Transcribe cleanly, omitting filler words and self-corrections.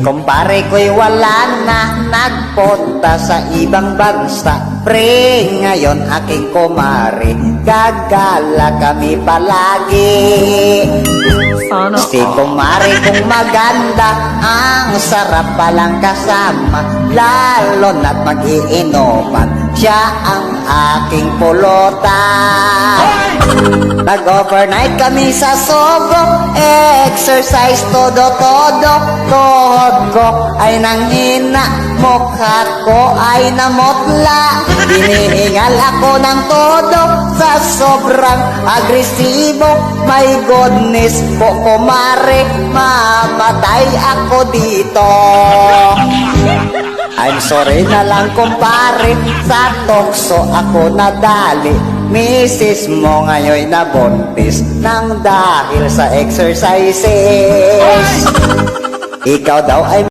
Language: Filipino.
kumpare ko'y wala na, nagpunta sa ibang bansa. Pre, ngayon aking kumare, gagala kami palagi. Si kumare kong maganda, ang sarap palang kasama, lalo na't mag-iinoman, siya ang aking pulutan. Nag-overnight kami sa Sogo, exercise todo-todo, tuhod ko ay nanghina, mukha ko ay namutla. Hinihingal ako ng todo sa sobrang agresibo. My goodness po kumare, mamatay ako dito. I'm sorry na lang kumpare, sa tokso ako nadali. Misis mo ngayon nabuntis nang dahil sa exercises. Ikaw daw ay